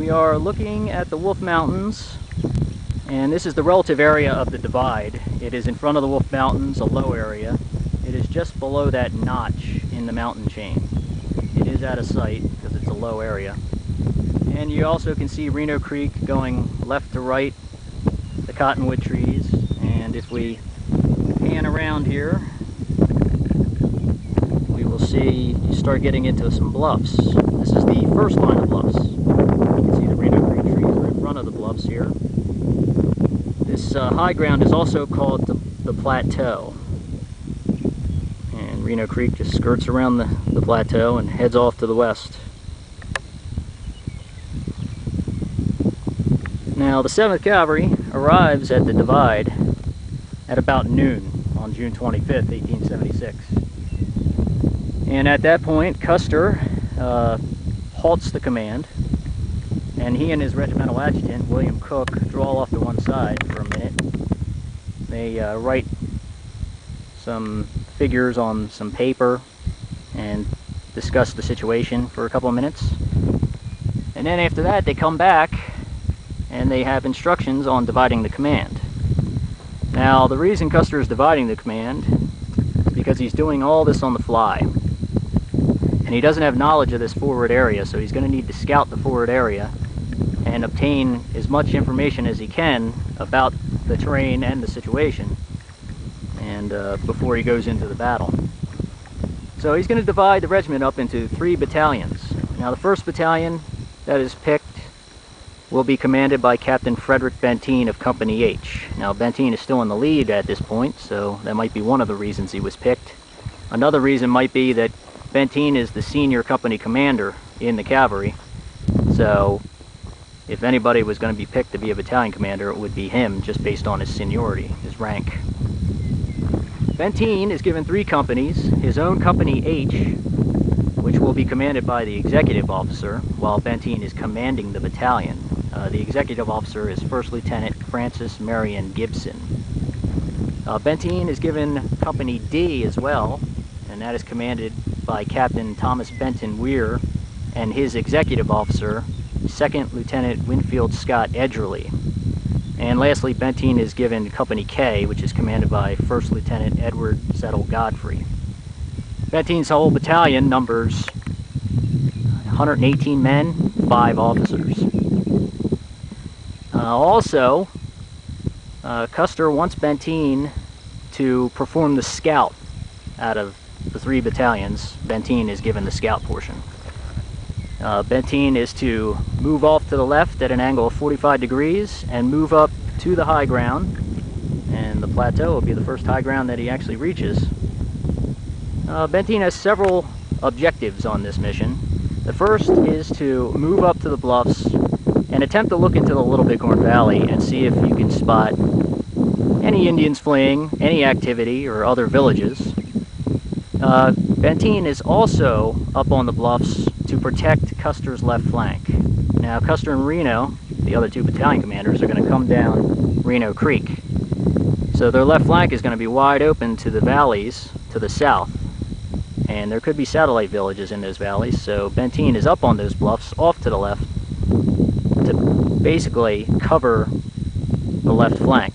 We are looking at the Wolf Mountains, and this is the relative area of the divide. It is in front of the Wolf Mountains, a low area. It is just below that notch in the mountain chain. It is out of sight because it's a low area. And you also can see Reno Creek going left to right, the cottonwood trees. And if we pan around here, we will see you start getting into some bluffs. This is the first line of bluffs. You can see the Reno Creek trees are in front of the bluffs here. This high ground is also called the plateau. And Reno Creek just skirts around the plateau and heads off to the west. Now the 7th Cavalry arrives at the divide at about noon on June 25th, 1876. And at that point, Custer halts the command, and he and his regimental adjutant, William Cook, draw off to one side for a minute. They write some figures on some paper and discuss the situation for a couple of minutes. And then after that, they come back and they have instructions on dividing the command. Now, the reason Custer is dividing the command is because he's doing all this on the fly. And he doesn't have knowledge of this forward area, so he's going to need to scout the forward area and obtain as much information as he can about the terrain and the situation, and before he goes into the battle. So he's going to divide the regiment up into 3 battalions. Now, the 1st battalion that is picked will be commanded by Captain Frederick Benteen of Company H. Now, Benteen is still in the lead at this point, so that might be one of the reasons he was picked. Another reason might be that Benteen is the senior company commander in the cavalry, so if anybody was going to be picked to be a battalion commander, it would be him, just based on his seniority, his rank. Benteen is given 3 companies, his own Company H, which will be commanded by the executive officer, while Benteen is commanding the battalion. The executive officer is First Lieutenant Francis Marion Gibson. Benteen is given Company D as well, and that is commanded by Captain Thomas Benton Weir and his executive officer, 2nd Lieutenant Winfield Scott Edgerly. And lastly, Benteen is given Company K, which is commanded by 1st Lieutenant Edward Settle Godfrey. Benteen's whole battalion numbers 118 men, 5 officers. Also, Custer wants Benteen to perform the scout. Out of the 3 battalions, Benteen is given the scout portion. Benteen is to move off to the left at an angle of 45 degrees and move up to the high ground, and the plateau will be the first high ground that he actually reaches. Benteen has several objectives on this mission. The first is to move up to the bluffs and attempt to look into the Little Bighorn Valley and see if you can spot any Indians fleeing, any activity, or other villages. Benteen is also up on the bluffs to protect Custer's left flank. Now, Custer and Reno, the other 2 battalion commanders, are going to come down Reno Creek. So their left flank is going to be wide open to the valleys to the south. And there could be satellite villages in those valleys, so Benteen is up on those bluffs off to the left to basically cover the left flank,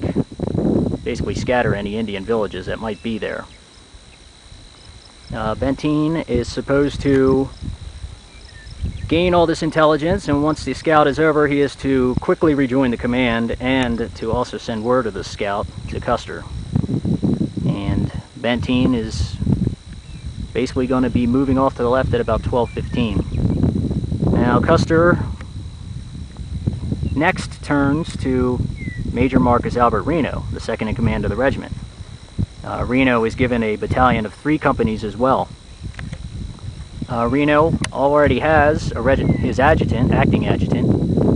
basically scatter any Indian villages that might be there. Benteen is supposed to gain all this intelligence, and once the scout is over, he is to quickly rejoin the command and to also send word of the scout to Custer. And Benteen is basically going to be moving off to the left at about 12:15. Now, Custer next turns to Major Marcus Albert Reno, the 2nd in command of the regiment. Reno is given a battalion of 3 companies as well. Reno already has his adjutant, acting adjutant,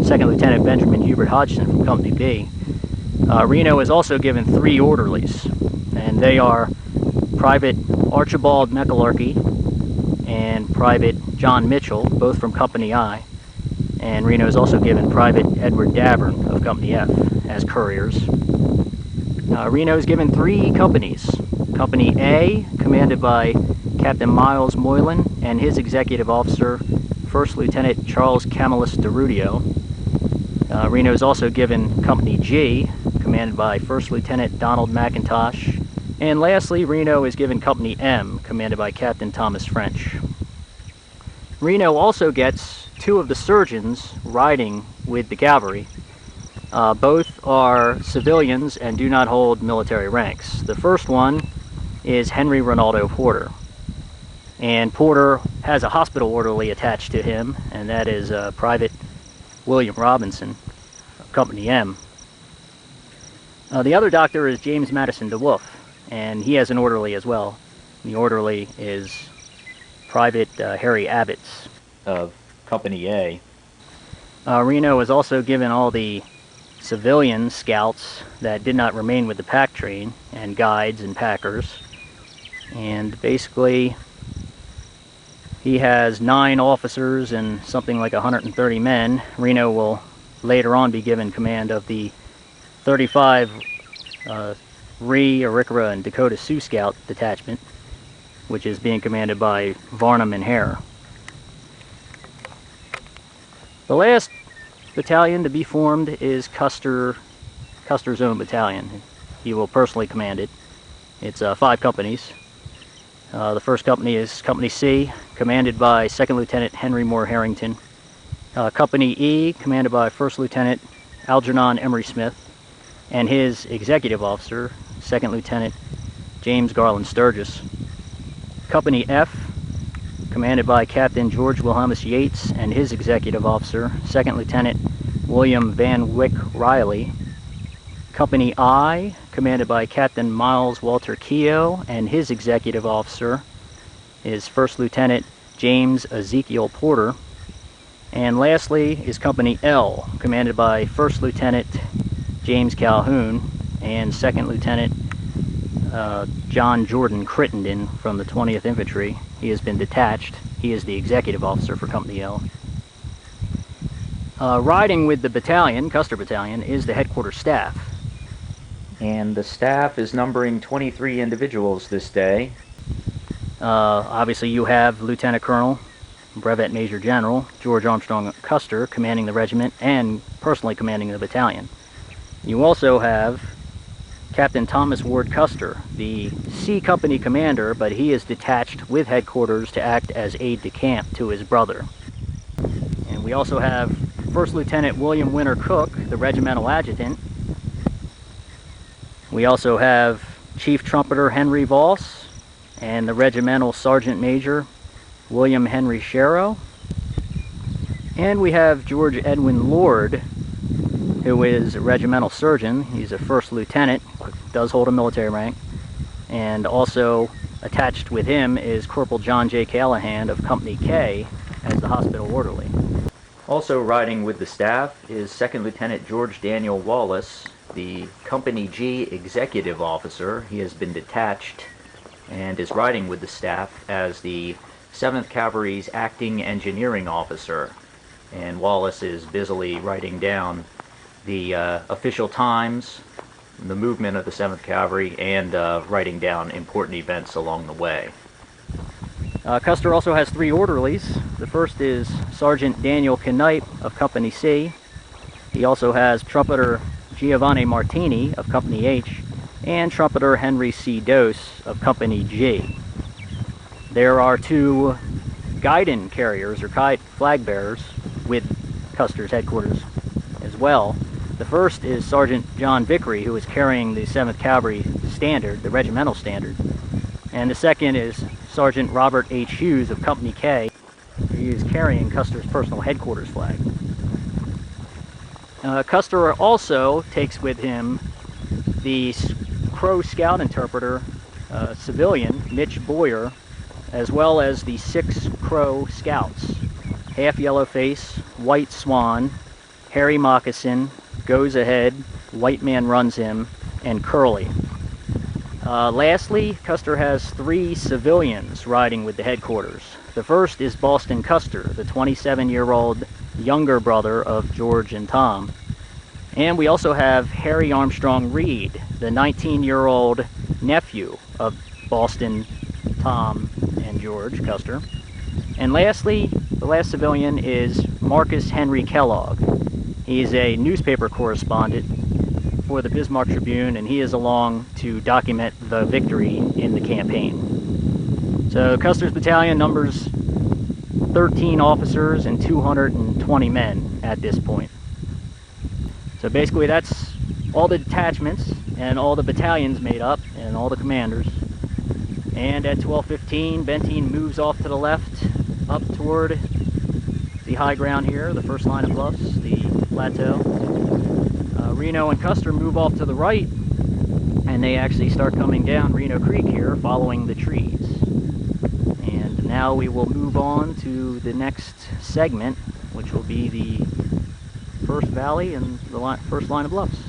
2nd Lieutenant Benjamin Hubert Hodgson from Company B. Reno is also given 3 orderlies, and they are Private Archibald McAlarkey and Private John Mitchell, both from Company I. And Reno is also given Private Edward Davern of Company F as couriers. Reno is given 3 companies. Company A, commanded by Captain Miles Moylan and his executive officer, First Lieutenant Charles Camillus DeRudio. Reno is also given Company G, commanded by First Lieutenant Donald McIntosh. And lastly, Reno is given Company M, commanded by Captain Thomas French. Reno also gets two of the surgeons riding with the cavalry. Both are civilians and do not hold military ranks. The first one is Henry Ronaldo Porter. And Porter has a hospital orderly attached to him, and that is Private William Robinson, Company M. The other doctor is James Madison DeWolf, and he has an orderly as well. The orderly is Private Harry Abbots of Company A. Reno is also given all the civilian scouts that did not remain with the pack train, and guides and packers. And basically, he has 9 officers and something like 130 men. Reno will later on be given command of the 35 Ree, Arikara, and Dakota Sioux Scout Detachment, which is being commanded by Varnum and Hare. The last battalion to be formed is Custer's own battalion. He will personally command it. It's 5 companies. The first company is Company C, commanded by 2nd Lieutenant Henry Moore Harrington. Company E, commanded by 1st Lieutenant Algernon Emery Smith, and his executive officer, 2nd Lieutenant James Garland Sturgis. Company F, commanded by Captain George Wilhelmus Yates and his executive officer, 2nd Lieutenant William Van Wyck Riley. Company I, commanded by Captain Miles Walter Keogh, and his executive officer is 1st Lieutenant James Ezekiel Porter. And lastly is Company L, commanded by 1st Lieutenant James Calhoun and 2nd Lieutenant John Jordan Crittenden from the 20th Infantry. He has been detached. He is the executive officer for Company L. Riding with the battalion, Custer Battalion, is the headquarters staff. And the staff is numbering 23 individuals this day. Obviously you have Lieutenant Colonel, Brevet Major General George Armstrong Custer commanding the regiment and personally commanding the battalion. You also have Captain Thomas Ward Custer, the C Company commander, but he is detached with headquarters to act as aide-de-camp to his brother. And we also have 1st Lieutenant William Winter Cook, the regimental adjutant. We also have Chief Trumpeter Henry Voss and the regimental Sergeant Major William Henry Sharrow. And we have George Edwin Lord, who is a regimental surgeon. He's a 1st lieutenant, does hold a military rank. And also attached with him is Corporal John J. Callahan of Company K as the hospital orderly. Also riding with the staff is 2nd Lieutenant George Daniel Wallace, the Company G executive officer. He has been detached and is riding with the staff as the 7th Cavalry's acting engineering officer. And Wallace is busily writing down the official times, the movement of the 7th Cavalry, and writing down important events along the way. Custer also has 3 orderlies. The first is Sergeant Daniel Knipe of Company C. He also has Trumpeter Giovanni Martini of Company H and Trumpeter Henry C. Dose of Company G. There are 2 guidon carriers or kite flag bearers with Custer's headquarters as well. The first is Sergeant John Vickery, who is carrying the 7th Cavalry standard, the regimental standard. And the second is Sergeant Robert H. Hughes of Company K. He is carrying Custer's personal headquarters flag. Custer also takes with him the Crow Scout interpreter, civilian, Mitch Boyer, as well as the 6 Crow Scouts, Half Yellow Face, White Swan, Hairy Moccasin, Goes Ahead, White Man Runs Him, and Curly. Lastly, Custer has 3 civilians riding with the headquarters. The first is Boston Custer, the 27-year-old younger brother of George and Tom. And we also have Harry Armstrong Reed, the 19-year-old nephew of Boston, Tom, and George Custer. And lastly, the last civilian is Marcus Henry Kellogg, He's a newspaper correspondent for the Bismarck Tribune, and he is along to document the victory in the campaign. So Custer's battalion numbers 13 officers and 220 men at this point. So basically that's all the detachments and all the battalions made up and all the commanders. And at 12:15, Benteen moves off to the left up toward the high ground here, the first line of bluffs, the plateau. Reno and Custer move off to the right, and they actually start coming down Reno Creek here, following the trees. And now we will move on to the next segment, which will be the first valley and the first line of bluffs.